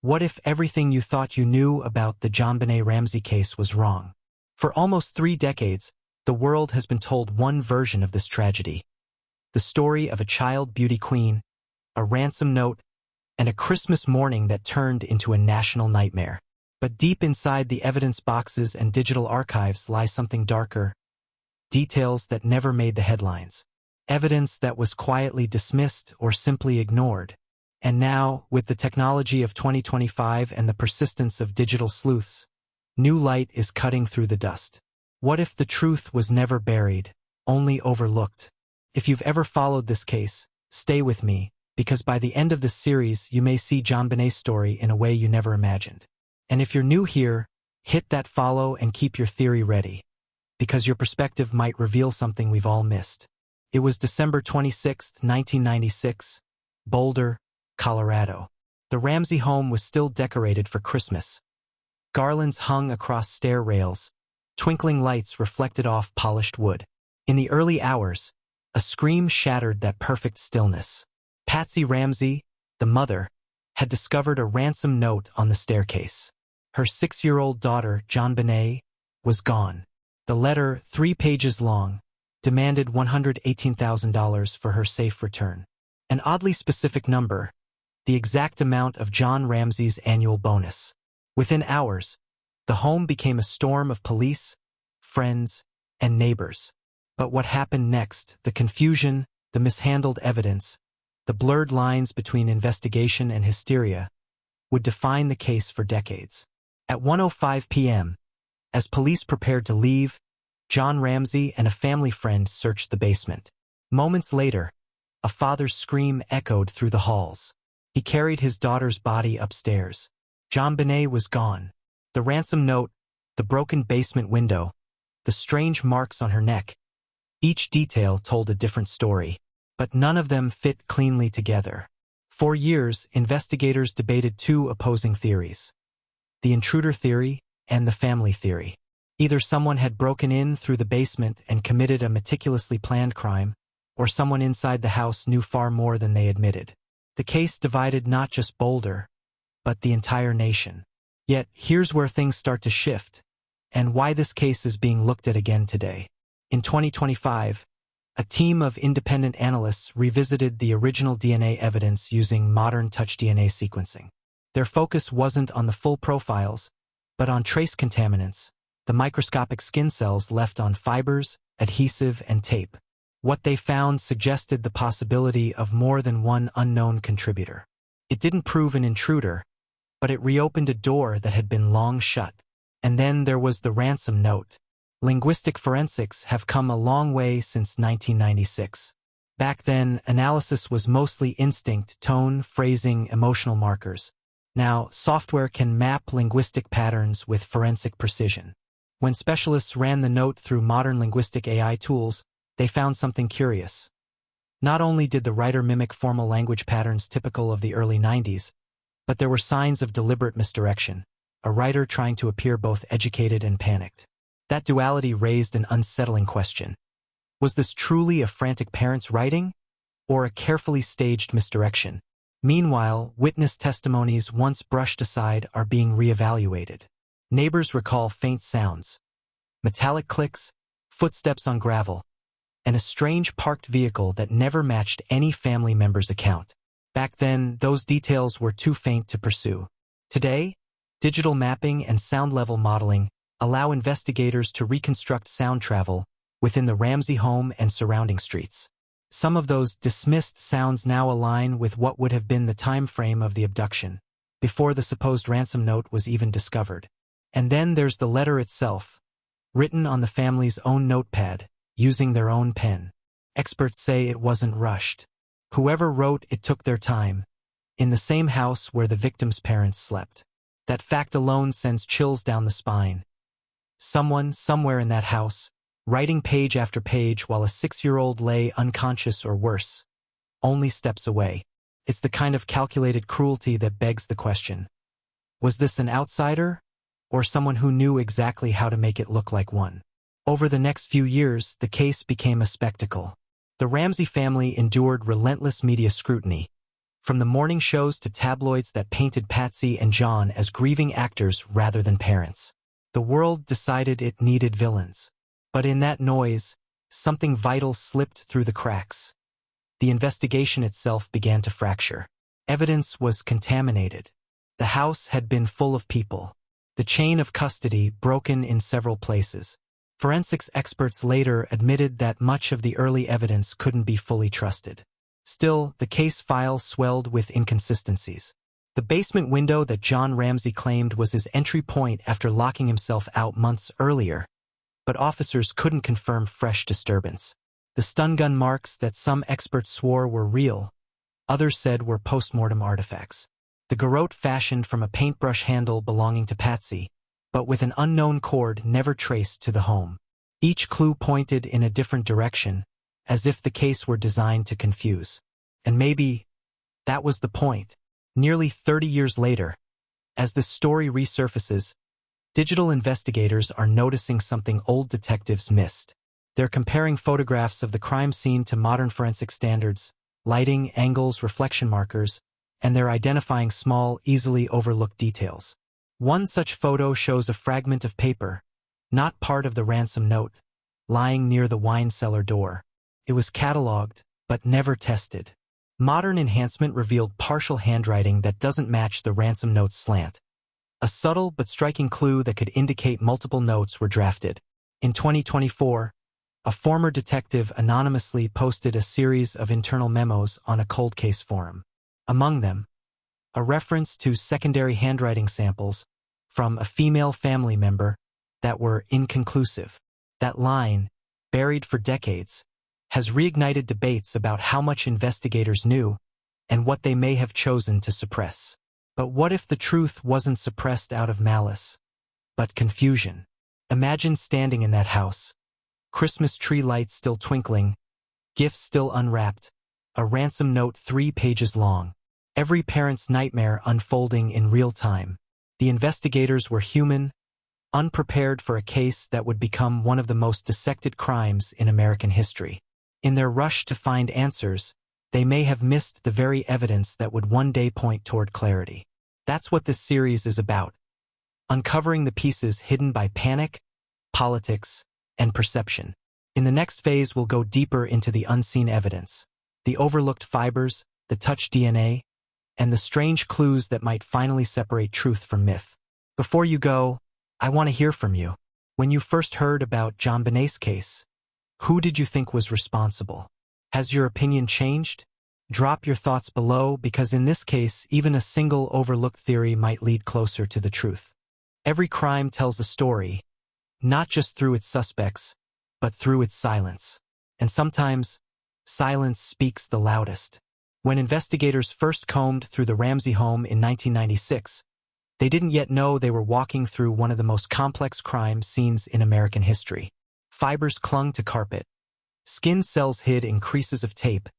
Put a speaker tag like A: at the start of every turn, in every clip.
A: What if everything you thought you knew about the JonBenét Ramsey case was wrong? For almost 3 decades, the world has been told one version of this tragedy. The story of a child beauty queen, a ransom note, and a Christmas morning that turned into a national nightmare. But deep inside the evidence boxes and digital archives lies something darker. Details that never made the headlines. Evidence that was quietly dismissed or simply ignored. And now, with the technology of 2025 and the persistence of digital sleuths, new light is cutting through the dust. What if the truth was never buried, only overlooked? If you've ever followed this case, stay with me, because by the end of this series you may see JonBenét's story in a way you never imagined. And if you're new here, hit that follow and keep your theory ready, because your perspective might reveal something we've all missed. It was December 26, 1996, Boulder, Colorado. The Ramsey home was still decorated for Christmas. Garlands hung across stair rails, twinkling lights reflected off polished wood. In the early hours, a scream shattered that perfect stillness. Patsy Ramsey, the mother, had discovered a ransom note on the staircase. Her 6-year-old daughter, JonBenét, was gone. The letter, 3 pages long, demanded $118,000 for her safe return. An oddly specific number, the exact amount of John Ramsey's annual bonus. Within hours, the home became a storm of police, friends, and neighbors. But what happened next, the confusion, the mishandled evidence, the blurred lines between investigation and hysteria, would define the case for decades. At 1:05 p.m., as police prepared to leave, John Ramsey and a family friend searched the basement. Moments later, a father's scream echoed through the halls. He carried his daughter's body upstairs. JonBenét was gone. The ransom note, the broken basement window, the strange marks on her neck. Each detail told a different story, but none of them fit cleanly together. For years, investigators debated 2 opposing theories: the intruder theory and the family theory. Either someone had broken in through the basement and committed a meticulously planned crime, or someone inside the house knew far more than they admitted. The case divided not just Boulder, but the entire nation. Yet, here's where things start to shift, and why this case is being looked at again today. In 2025, a team of independent analysts revisited the original DNA evidence using modern touch DNA sequencing. Their focus wasn't on the full profiles, but on trace contaminants, the microscopic skin cells left on fibers, adhesive, and tape. What they found suggested the possibility of more than one unknown contributor. It didn't prove an intruder, but it reopened a door that had been long shut. And then there was the ransom note. Linguistic forensics have come a long way since 1996. Back then, analysis was mostly instinct, tone, phrasing, emotional markers. Now, software can map linguistic patterns with forensic precision. When specialists ran the note through modern linguistic AI tools, they found something curious. Not only did the writer mimic formal language patterns typical of the early 90s, but there were signs of deliberate misdirection, a writer trying to appear both educated and panicked. That duality raised an unsettling question. Was this truly a frantic parent's writing, or a carefully staged misdirection? Meanwhile, witness testimonies once brushed aside are being reevaluated. Neighbors recall faint sounds, metallic clicks, footsteps on gravel, and a strange parked vehicle that never matched any family member's account. Back then, those details were too faint to pursue. Today, digital mapping and sound-level modeling allow investigators to reconstruct sound travel within the Ramsey home and surrounding streets. Some of those dismissed sounds now align with what would have been the time frame of the abduction, before the supposed ransom note was even discovered. And then there's the letter itself, written on the family's own notepad, using their own pen. Experts say it wasn't rushed. Whoever wrote it took their time, in the same house where the victim's parents slept. That fact alone sends chills down the spine. Someone, somewhere in that house, writing page after page while a 6-year-old lay unconscious or worse, only steps away. It's the kind of calculated cruelty that begs the question. Was this an outsider, or someone who knew exactly how to make it look like one? Over the next few years, the case became a spectacle. The Ramsey family endured relentless media scrutiny, From the morning shows to tabloids that painted Patsy and John as grieving actors rather than parents. The world decided it needed villains. But in that noise, something vital slipped through the cracks. The investigation itself began to fracture. Evidence was contaminated. The house had been full of people. The chain of custody broken in several places. Forensics experts later admitted that much of the early evidence couldn't be fully trusted. Still, the case file swelled with inconsistencies. The basement window that John Ramsey claimed was his entry point after locking himself out months earlier, but officers couldn't confirm fresh disturbance. The stun gun marks that some experts swore were real, others said were post-mortem artifacts. The garrote fashioned from a paintbrush handle belonging to Patsy, but with an unknown cord never traced to the home. Each clue pointed in a different direction, as if the case were designed to confuse. And maybe that was the point. Nearly 30 years later, as the story resurfaces, digital investigators are noticing something old detectives missed. They're comparing photographs of the crime scene to modern forensic standards, lighting, angles, reflection markers, and they're identifying small, easily overlooked details. One such photo shows a fragment of paper, not part of the ransom note, lying near the wine cellar door. It was cataloged, but never tested. Modern enhancement revealed partial handwriting that doesn't match the ransom note's slant. A subtle but striking clue that could indicate multiple notes were drafted. In 2024, a former detective anonymously posted a series of internal memos on a cold case forum. Among them, a reference to secondary handwriting samples from a female family member that were inconclusive. That line, buried for decades, has reignited debates about how much investigators knew and what they may have chosen to suppress. But what if the truth wasn't suppressed out of malice, but confusion? Imagine standing in that house, Christmas tree lights still twinkling, gifts still unwrapped, a ransom note 3 pages long, every parent's nightmare unfolding in real time. The investigators were human, unprepared for a case that would become one of the most dissected crimes in American history. In their rush to find answers, they may have missed the very evidence that would one day point toward clarity. That's what this series is about. Uncovering the pieces hidden by panic, politics, and perception. In the next phase, we'll go deeper into the unseen evidence, the overlooked fibers, the touch DNA, and the strange clues that might finally separate truth from myth. Before you go, I want to hear from you. When you first heard about JonBenét's case, who did you think was responsible? Has your opinion changed? Drop your thoughts below, because in this case, even a single overlooked theory might lead closer to the truth. Every crime tells a story, not just through its suspects, but through its silence. And sometimes, silence speaks the loudest. When investigators first combed through the Ramsey home in 1996, they didn't yet know they were walking through one of the most complex crime scenes in American history. Fibers clung to carpet, skin cells hid in creases of tape,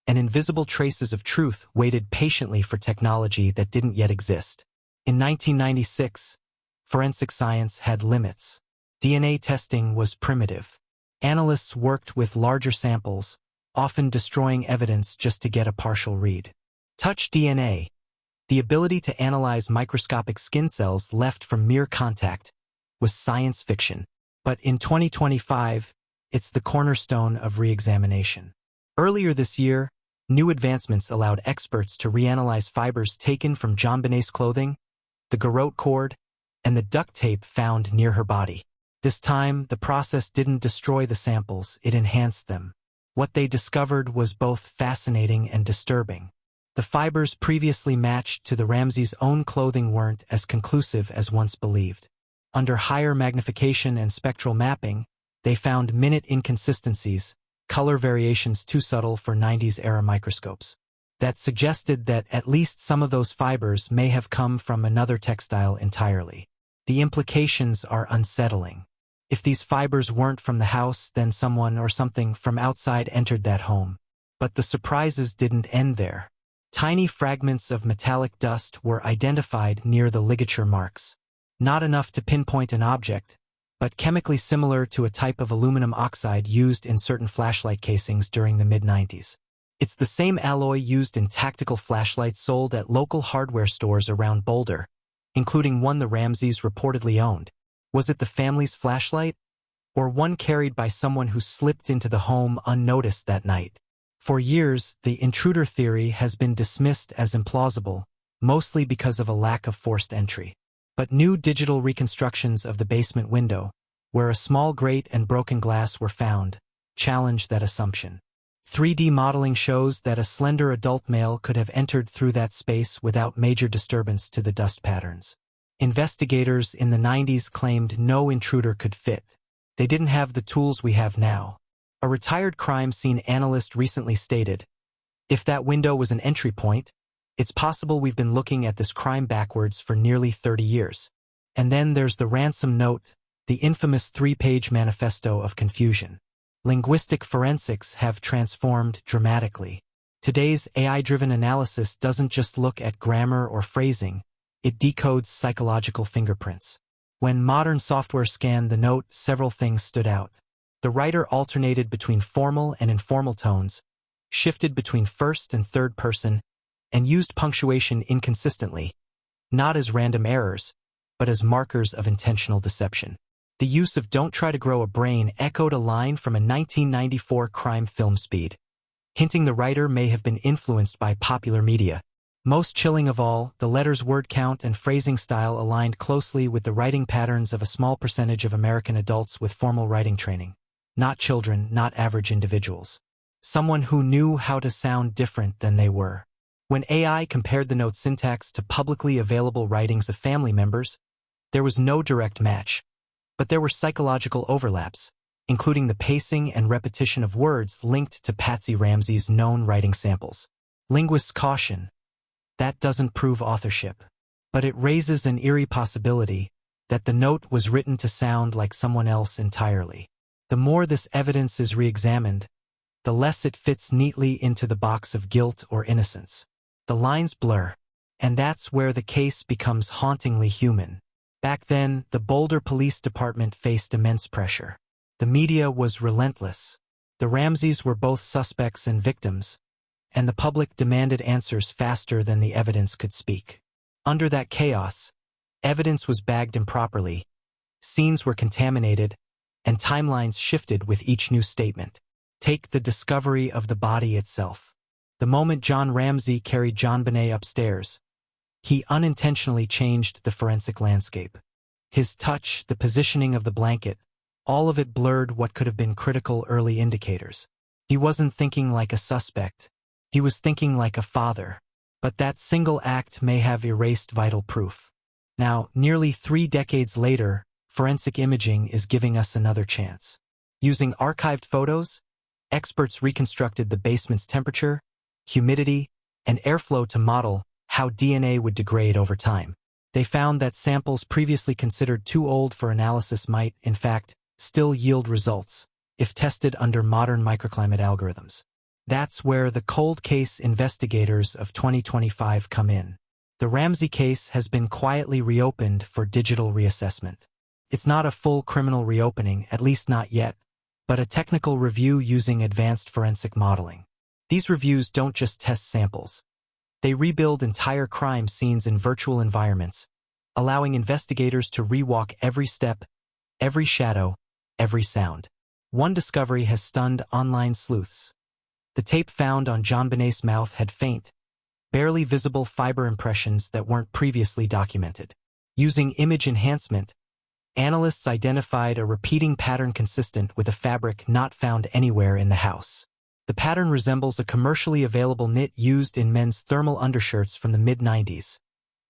A: and invisible traces of truth waited patiently for technology that didn't yet exist. In 1996, forensic science had limits. DNA testing was primitive. Analysts worked with larger samples, often destroying evidence just to get a partial read. Touch DNA, the ability to analyze microscopic skin cells left from mere contact, was science fiction. But in 2025, it's the cornerstone of re-examination. Earlier this year, new advancements allowed experts to reanalyze fibers taken from JonBenét's clothing, the garrote cord, and the duct tape found near her body. This time, the process didn't destroy the samples, it enhanced them. What they discovered was both fascinating and disturbing. The fibers previously matched to the Ramseys' own clothing weren't as conclusive as once believed. Under higher magnification and spectral mapping, they found minute inconsistencies, color variations too subtle for 90s-era microscopes, that suggested that at least some of those fibers may have come from another textile entirely. The implications are unsettling. If these fibers weren't from the house, then someone or something from outside entered that home. But the surprises didn't end there. Tiny fragments of metallic dust were identified near the ligature marks. Not enough to pinpoint an object, but chemically similar to a type of aluminum oxide used in certain flashlight casings during the mid-90s. It's the same alloy used in tactical flashlights sold at local hardware stores around Boulder, including one the Ramseys reportedly owned. Was it the family's flashlight, or one carried by someone who slipped into the home unnoticed that night? For years, the intruder theory has been dismissed as implausible, mostly because of a lack of forced entry. But new digital reconstructions of the basement window, where a small grate and broken glass were found, challenge that assumption. 3D modeling shows that a slender adult male could have entered through that space without major disturbance to the dust patterns. Investigators in the 90s claimed no intruder could fit. They didn't have the tools we have now. A retired crime scene analyst recently stated, "If that window was an entry point, it's possible we've been looking at this crime backwards for nearly 30 years. And then there's the ransom note, the infamous 3-page manifesto of confusion. Linguistic forensics have transformed dramatically. Today's AI-driven analysis doesn't just look at grammar or phrasing, it decodes psychological fingerprints. When modern software scanned the note, several things stood out. The writer alternated between formal and informal tones, shifted between first and third person, and used punctuation inconsistently, not as random errors, but as markers of intentional deception. The use of "don't try to grow a brain" echoed a line from a 1994 crime film Speed, hinting the writer may have been influenced by popular media. Most chilling of all, the letter's word count and phrasing style aligned closely with the writing patterns of a small percentage of American adults with formal writing training. Not children, not average individuals. Someone who knew how to sound different than they were. When AI compared the note's syntax to publicly available writings of family members, there was no direct match, but there were psychological overlaps, including the pacing and repetition of words linked to Patsy Ramsey's known writing samples. Linguists caution, that doesn't prove authorship, but it raises an eerie possibility that the note was written to sound like someone else entirely. The more this evidence is re-examined, the less it fits neatly into the box of guilt or innocence. The lines blur, and that's where the case becomes hauntingly human. Back then, the Boulder Police Department faced immense pressure. The media was relentless. The Ramseys were both suspects and victims, and the public demanded answers faster than the evidence could speak. Under that chaos, evidence was bagged improperly, scenes were contaminated, and timelines shifted with each new statement. Take the discovery of the body itself. The moment John Ramsey carried JonBenét upstairs, he unintentionally changed the forensic landscape. His touch, the positioning of the blanket, all of it blurred what could have been critical early indicators. He wasn't thinking like a suspect. He was thinking like a father. But that single act may have erased vital proof. Now, nearly 3 decades later, forensic imaging is giving us another chance. Using archived photos, experts reconstructed the basement's temperature, humidity, and airflow to model how DNA would degrade over time. They found that samples previously considered too old for analysis might, in fact, still yield results, if tested under modern microclimate algorithms. That's where the cold case investigators of 2025 come in. The Ramsey case has been quietly reopened for digital reassessment. It's not a full criminal reopening, at least not yet, but a technical review using advanced forensic modeling. These reviews don't just test samples. They rebuild entire crime scenes in virtual environments, allowing investigators to rewalk every step, every shadow, every sound. One discovery has stunned online sleuths. The tape found on JonBenét's mouth had faint, barely visible fiber impressions that weren't previously documented. Using image enhancement, analysts identified a repeating pattern consistent with a fabric not found anywhere in the house. The pattern resembles a commercially available knit used in men's thermal undershirts from the mid-90s,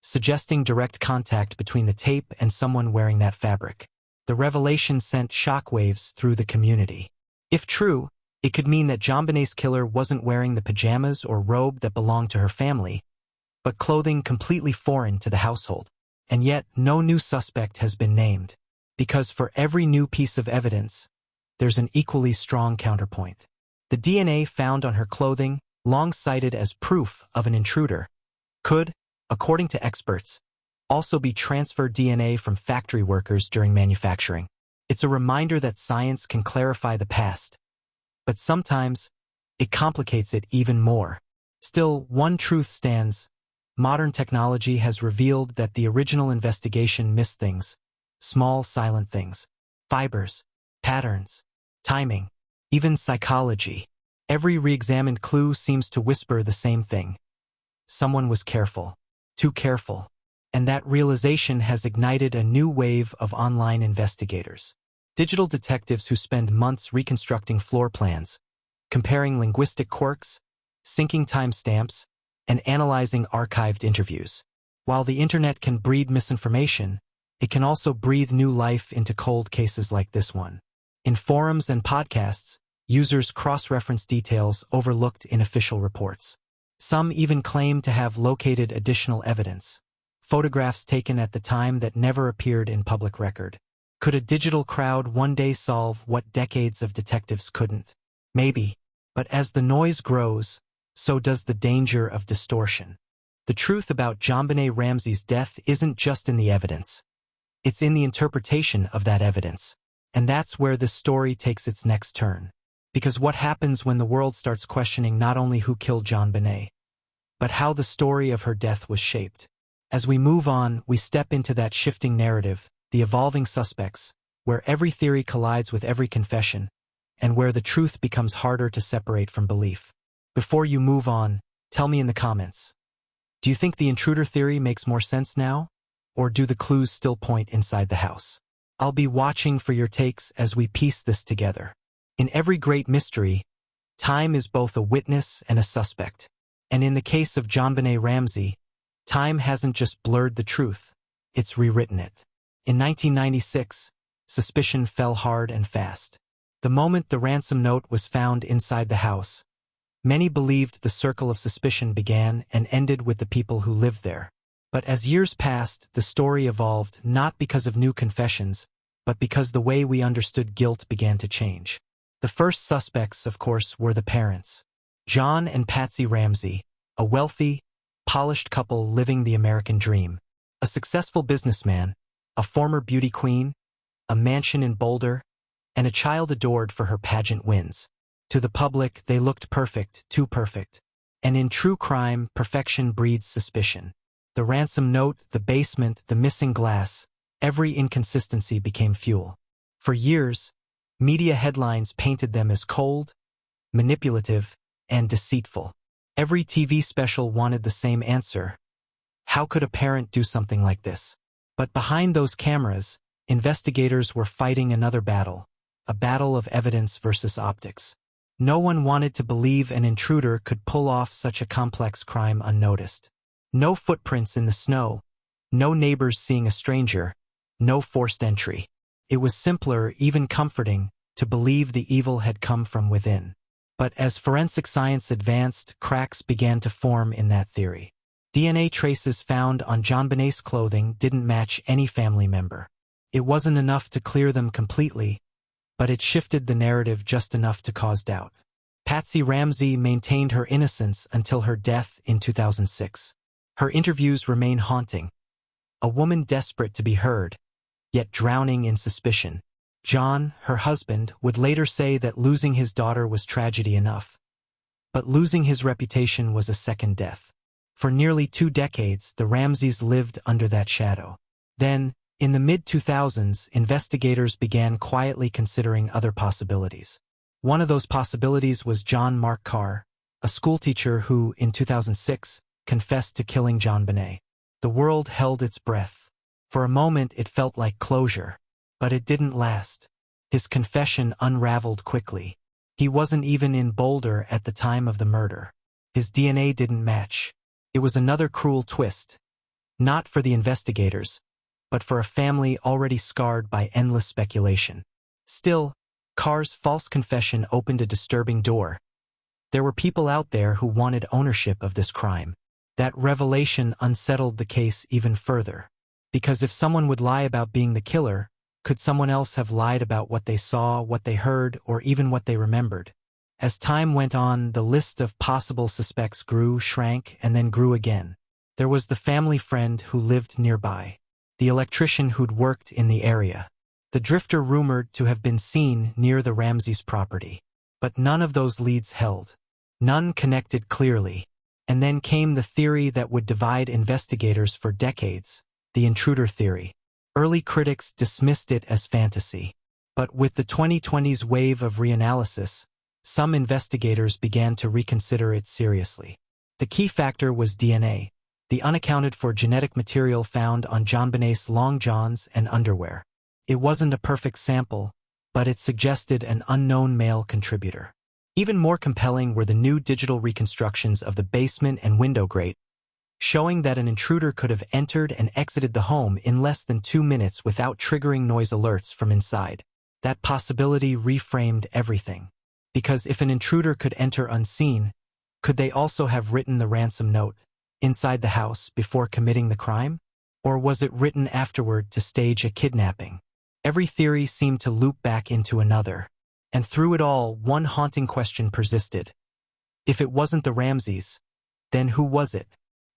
A: suggesting direct contact between the tape and someone wearing that fabric. The revelation sent shockwaves through the community. If true, it could mean that JonBenét's killer wasn't wearing the pajamas or robe that belonged to her family, but clothing completely foreign to the household. And yet, no new suspect has been named, because for every new piece of evidence, there's an equally strong counterpoint. The DNA found on her clothing, long cited as proof of an intruder, could, according to experts, also be transferred DNA from factory workers during manufacturing. It's a reminder that science can clarify the past, but sometimes it complicates it even more. Still, one truth stands. Modern technology has revealed that the original investigation missed things. Small, silent things. Fibers, patterns, timing, even psychology. Every re-examined clue seems to whisper the same thing. Someone was careful. Too careful. And that realization has ignited a new wave of online investigators. Digital detectives who spend months reconstructing floor plans, comparing linguistic quirks, syncing timestamps, and analyzing archived interviews. While the internet can breed misinformation, it can also breathe new life into cold cases like this one. In forums and podcasts, users cross-reference details overlooked in official reports. Some even claim to have located additional evidence. Photographs taken at the time that never appeared in public record. Could a digital crowd one day solve what decades of detectives couldn't? Maybe. But as the noise grows, so does the danger of distortion. The truth about JonBenét Ramsey's death isn't just in the evidence. It's in the interpretation of that evidence. And that's where this story takes its next turn. Because what happens when the world starts questioning not only who killed JonBenét, but how the story of her death was shaped? As we move on, we step into that shifting narrative, the evolving suspects, where every theory collides with every confession, and where the truth becomes harder to separate from belief. Before you move on, tell me in the comments. Do you think the intruder theory makes more sense now? Or do the clues still point inside the house? I'll be watching for your takes as we piece this together. In every great mystery, time is both a witness and a suspect. And in the case of JonBenét Ramsey, time hasn't just blurred the truth, it's rewritten it. In 1996, suspicion fell hard and fast. The moment the ransom note was found inside the house, many believed the circle of suspicion began and ended with the people who lived there. But as years passed, the story evolved not because of new confessions, but because the way we understood guilt began to change. The first suspects, of course, were the parents. John and Patsy Ramsey, a wealthy, polished couple living the American dream. A successful businessman, a former beauty queen, a mansion in Boulder, and a child adored for her pageant wins. To the public, they looked perfect, too perfect. And in true crime, perfection breeds suspicion. The ransom note, the basement, the missing glass, every inconsistency became fuel. For years, media headlines painted them as cold, manipulative, and deceitful. Every TV special wanted the same answer. How could a parent do something like this? But behind those cameras, investigators were fighting another battle, a battle of evidence versus optics. No one wanted to believe an intruder could pull off such a complex crime unnoticed. No footprints in the snow, no neighbors seeing a stranger, no forced entry. It was simpler, even comforting, to believe the evil had come from within. But as forensic science advanced, cracks began to form in that theory. DNA traces found on JonBenét's clothing didn't match any family member. It wasn't enough to clear them completely, but it shifted the narrative just enough to cause doubt. Patsy Ramsey maintained her innocence until her death in 2006. Her interviews remain haunting. A woman desperate to be heard, yet drowning in suspicion. John, her husband, would later say that losing his daughter was tragedy enough. But losing his reputation was a second death. For nearly 2 decades, the Ramseys lived under that shadow. Then, in the mid-2000s, investigators began quietly considering other possibilities. One of those possibilities was John Mark Carr, a schoolteacher who, in 2006, confessed to killing JonBenét. The world held its breath. For a moment, it felt like closure. But it didn't last. His confession unraveled quickly. He wasn't even in Boulder at the time of the murder. His DNA didn't match. It was another cruel twist. Not for the investigators, but for a family already scarred by endless speculation. Still, Carr's false confession opened a disturbing door. There were people out there who wanted ownership of this crime. That revelation unsettled the case even further. Because if someone would lie about being the killer, could someone else have lied about what they saw, what they heard, or even what they remembered? As time went on, the list of possible suspects grew, shrank, and then grew again. There was the family friend who lived nearby, the electrician who'd worked in the area, the drifter rumored to have been seen near the Ramseys' property. But none of those leads held. None connected clearly. And then came the theory that would divide investigators for decades, the intruder theory. Early critics dismissed it as fantasy. But with the 2020s wave of reanalysis, some investigators began to reconsider it seriously. The key factor was DNA, the unaccounted-for genetic material found on JonBenét's long johns and underwear. It wasn't a perfect sample, but it suggested an unknown male contributor. Even more compelling were the new digital reconstructions of the basement and window grate, showing that an intruder could have entered and exited the home in less than 2 minutes without triggering noise alerts from inside. That possibility reframed everything. Because if an intruder could enter unseen, could they also have written the ransom note inside the house before committing the crime? Or was it written afterward to stage a kidnapping? Every theory seemed to loop back into another. And through it all, one haunting question persisted. If it wasn't the Ramseys, then who was it?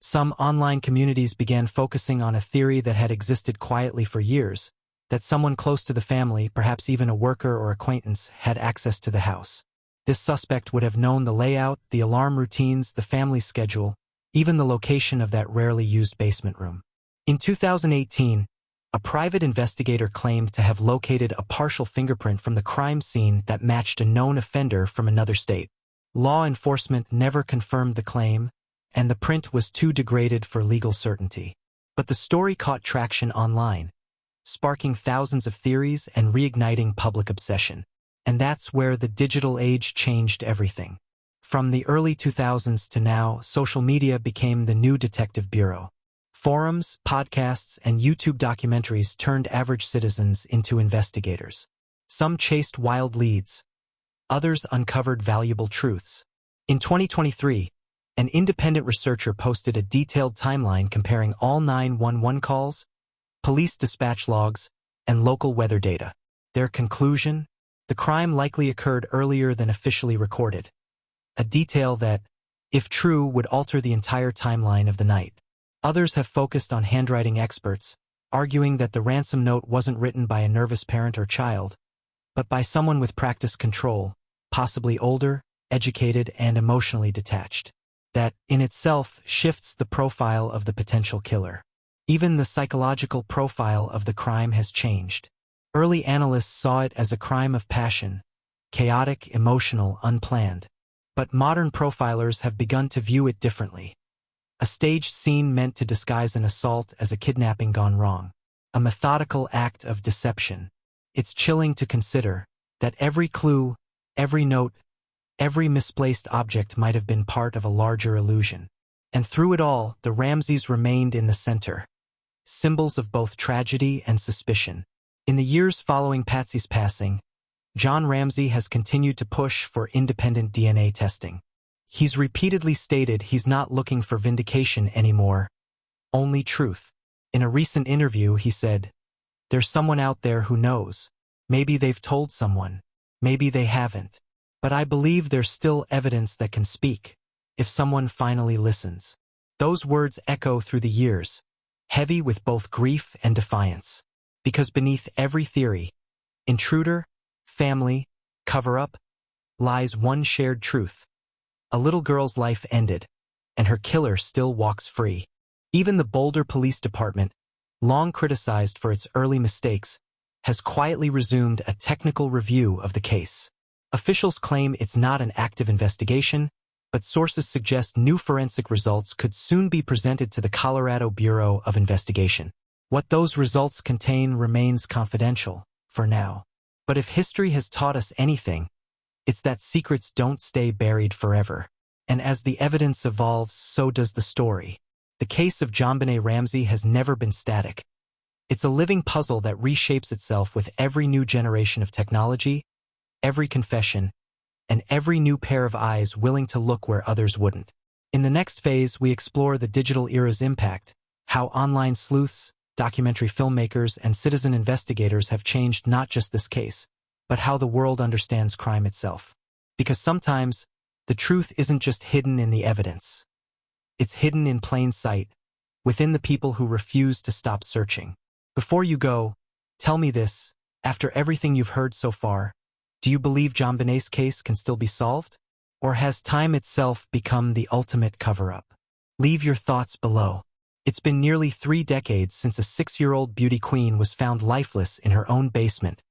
A: Some online communities began focusing on a theory that had existed quietly for years, that someone close to the family, perhaps even a worker or acquaintance, had access to the house. This suspect would have known the layout, the alarm routines, the family schedule, even the location of that rarely used basement room. In 2018, a private investigator claimed to have located a partial fingerprint from the crime scene that matched a known offender from another state. Law enforcement never confirmed the claim, and the print was too degraded for legal certainty. But the story caught traction online, sparking thousands of theories and reigniting public obsession. And that's where the digital age changed everything. From the early 2000s to now, social media became the new detective bureau. Forums, podcasts, and YouTube documentaries turned average citizens into investigators. Some chased wild leads. Others uncovered valuable truths. In 2023, an independent researcher posted a detailed timeline comparing all 911 calls, police dispatch logs, and local weather data. Their conclusion? The crime likely occurred earlier than officially recorded. A detail that, if true, would alter the entire timeline of the night. Others have focused on handwriting experts, arguing that the ransom note wasn't written by a nervous parent or child, but by someone with practiced control, possibly older, educated, and emotionally detached. That, in itself, shifts the profile of the potential killer. Even the psychological profile of the crime has changed. Early analysts saw it as a crime of passion, chaotic, emotional, unplanned. But modern profilers have begun to view it differently. A staged scene meant to disguise an assault as a kidnapping gone wrong. A methodical act of deception. It's chilling to consider that every clue, every note, every misplaced object might have been part of a larger illusion. And through it all, the Ramseys remained in the center. Symbols of both tragedy and suspicion. In the years following Patsy's passing, John Ramsey has continued to push for independent DNA testing. He's repeatedly stated he's not looking for vindication anymore, only truth. In a recent interview, he said, "There's someone out there who knows. Maybe they've told someone. Maybe they haven't. But I believe there's still evidence that can speak, if someone finally listens." Those words echo through the years, heavy with both grief and defiance. Because beneath every theory, intruder, family, cover-up, lies one shared truth. A little girl's life ended, and her killer still walks free. Even the Boulder Police Department, long criticized for its early mistakes, has quietly resumed a technical review of the case. Officials claim it's not an active investigation, but sources suggest new forensic results could soon be presented to the Colorado Bureau of Investigation. What those results contain remains confidential, for now. But if history has taught us anything, it's that secrets don't stay buried forever. And as the evidence evolves, so does the story. The case of JonBenét Ramsey has never been static. It's a living puzzle that reshapes itself with every new generation of technology, every confession, and every new pair of eyes willing to look where others wouldn't. In the next phase, we explore the digital era's impact, how online sleuths, documentary filmmakers, and citizen investigators have changed not just this case, but how the world understands crime itself. Because sometimes, the truth isn't just hidden in the evidence. It's hidden in plain sight, within the people who refuse to stop searching. Before you go, tell me this, after everything you've heard so far, do you believe JonBenét's case can still be solved? Or has time itself become the ultimate cover-up? Leave your thoughts below. It's been nearly 3 decades since a 6-year-old beauty queen was found lifeless in her own basement,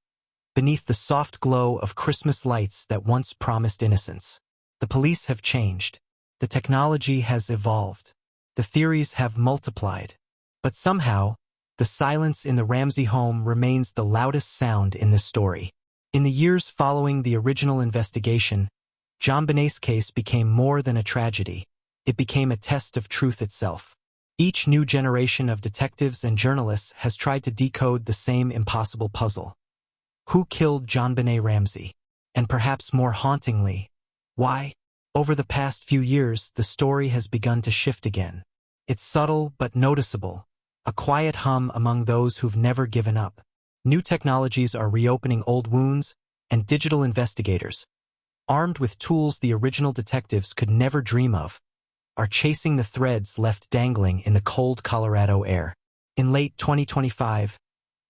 A: beneath the soft glow of Christmas lights that once promised innocence. The police have changed. The technology has evolved. The theories have multiplied. But somehow, the silence in the Ramsey home remains the loudest sound in this story. In the years following the original investigation, JonBenét's case became more than a tragedy. It became a test of truth itself. Each new generation of detectives and journalists has tried to decode the same impossible puzzle. Who killed JonBenét Ramsey? And perhaps more hauntingly, why? Over the past few years, the story has begun to shift again. It's subtle but noticeable, a quiet hum among those who've never given up. New technologies are reopening old wounds, and digital investigators, armed with tools the original detectives could never dream of, are chasing the threads left dangling in the cold Colorado air. In late 2025,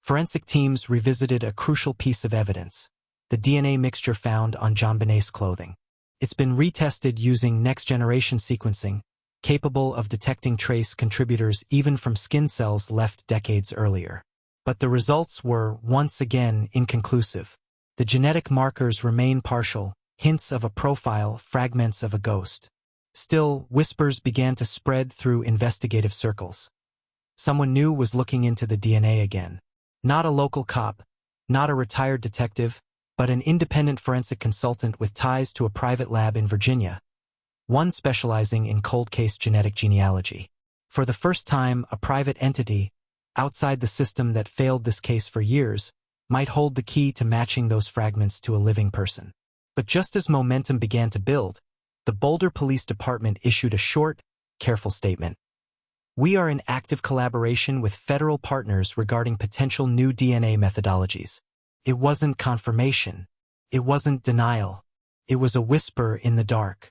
A: forensic teams revisited a crucial piece of evidence, the DNA mixture found on JonBenét's clothing. It's been retested using next-generation sequencing, capable of detecting trace contributors even from skin cells left decades earlier. But the results were, once again, inconclusive. The genetic markers remain partial, hints of a profile, fragments of a ghost. Still, whispers began to spread through investigative circles. Someone new was looking into the DNA again. Not a local cop, not a retired detective, but an independent forensic consultant with ties to a private lab in Virginia, one specializing in cold case genetic genealogy. For the first time, a private entity, outside the system that failed this case for years, might hold the key to matching those fragments to a living person. But just as momentum began to build, the Boulder Police Department issued a short, careful statement. We are in active collaboration with federal partners regarding potential new DNA methodologies. It wasn't confirmation. It wasn't denial. It was a whisper in the dark.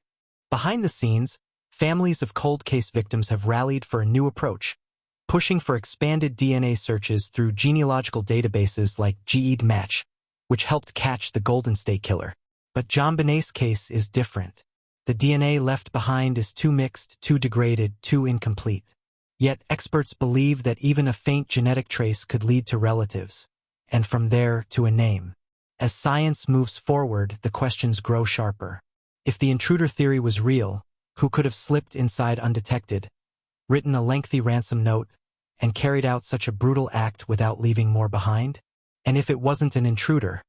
A: Behind the scenes, families of cold case victims have rallied for a new approach, pushing for expanded DNA searches through genealogical databases like GEDmatch, which helped catch the Golden State Killer. But JonBenét's case is different. The DNA left behind is too mixed, too degraded, too incomplete. Yet experts believe that even a faint genetic trace could lead to relatives, and from there to a name. As science moves forward, the questions grow sharper. If the intruder theory was real, who could have slipped inside undetected, written a lengthy ransom note, and carried out such a brutal act without leaving more behind? And if it wasn't an intruder,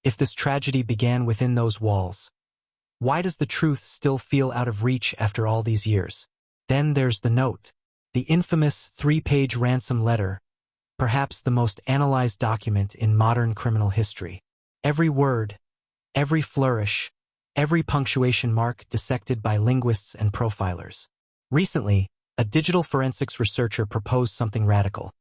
A: if this tragedy began within those walls, why does the truth still feel out of reach after all these years? Then there's the note, the infamous 3-page ransom letter, perhaps the most analyzed document in modern criminal history. Every word, every flourish, every punctuation mark dissected by linguists and profilers. Recently, a digital forensics researcher proposed something radical.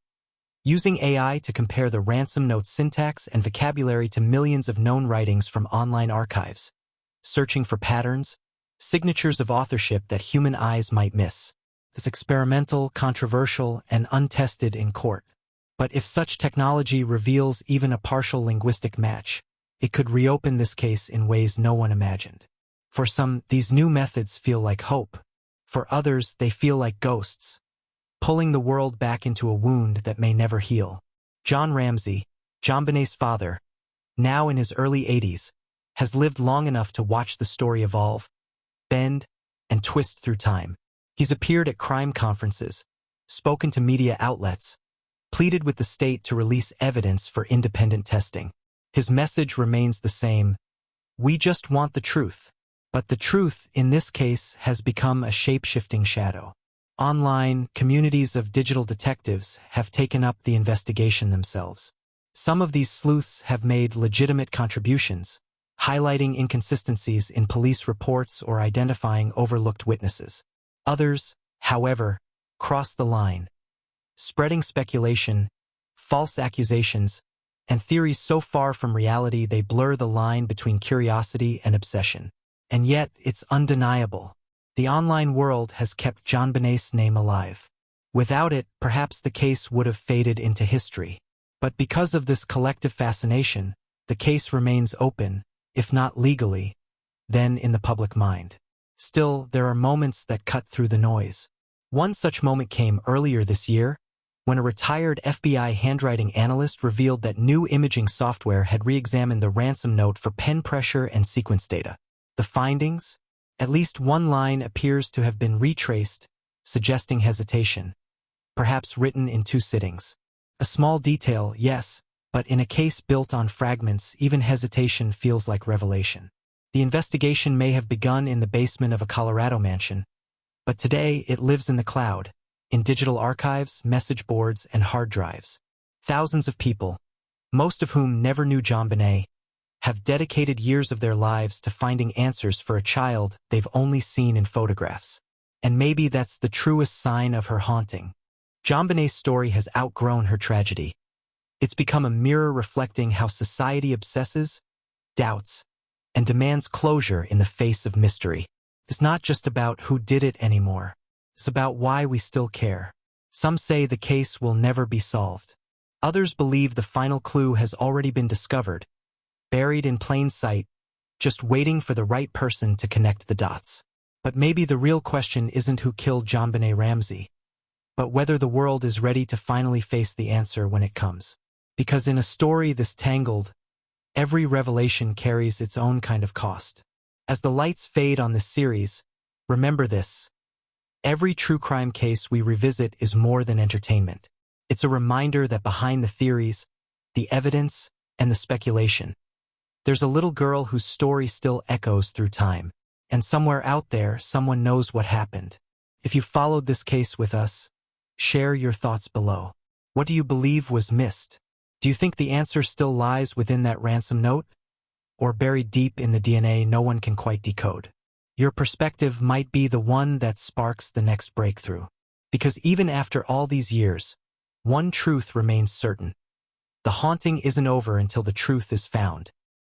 A: Using AI to compare the ransom note's syntax and vocabulary to millions of known writings from online archives, searching for patterns, signatures of authorship that human eyes might miss. It's experimental, controversial, and untested in court. But if such technology reveals even a partial linguistic match, it could reopen this case in ways no one imagined. For some, these new methods feel like hope. For others, they feel like ghosts, pulling the world back into a wound that may never heal. John Ramsey, JonBenét's father, now in his early 80s, has lived long enough to watch the story evolve, bend, and twist through time. He's appeared at crime conferences, spoken to media outlets, pleaded with the state to release evidence for independent testing. His message remains the same: we just want the truth. But the truth, in this case, has become a shape-shifting shadow. Online, communities of digital detectives have taken up the investigation themselves. Some of these sleuths have made legitimate contributions, highlighting inconsistencies in police reports or identifying overlooked witnesses. Others, however, cross the line, spreading speculation, false accusations, and theories so far from reality they blur the line between curiosity and obsession. And yet, it's undeniable. The online world has kept JonBenét's name alive. Without it, perhaps the case would have faded into history. But because of this collective fascination, the case remains open, if not legally, then in the public mind. Still, there are moments that cut through the noise. One such moment came earlier this year, when a retired FBI handwriting analyst revealed that new imaging software had re-examined the ransom note for pen pressure and sequence data. The findings? At least one line appears to have been retraced, suggesting hesitation, perhaps written in 2 sittings. A small detail, yes, but in a case built on fragments, even hesitation feels like revelation. The investigation may have begun in the basement of a Colorado mansion, but today it lives in the cloud, in digital archives, message boards, and hard drives. Thousands of people, most of whom never knew JonBenét, have dedicated years of their lives to finding answers for a child they've only seen in photographs. And maybe that's the truest sign of her haunting. JonBenét's story has outgrown her tragedy. It's become a mirror reflecting how society obsesses, doubts, and demands closure in the face of mystery. It's not just about who did it anymore. It's about why we still care. Some say the case will never be solved. Others believe the final clue has already been discovered, buried in plain sight, just waiting for the right person to connect the dots. But maybe the real question isn't who killed JonBenét Ramsey, but whether the world is ready to finally face the answer when it comes. Because in a story this tangled, every revelation carries its own kind of cost. As the lights fade on this series, remember this. Every true crime case we revisit is more than entertainment. It's a reminder that behind the theories, the evidence, and the speculation, there's a little girl whose story still echoes through time. And somewhere out there, someone knows what happened. If you followed this case with us, share your thoughts below. What do you believe was missed? Do you think the answer still lies within that ransom note? Or buried deep in the DNA no one can quite decode? Your perspective might be the one that sparks the next breakthrough. Because even after all these years, one truth remains certain. The haunting isn't over until the truth is found.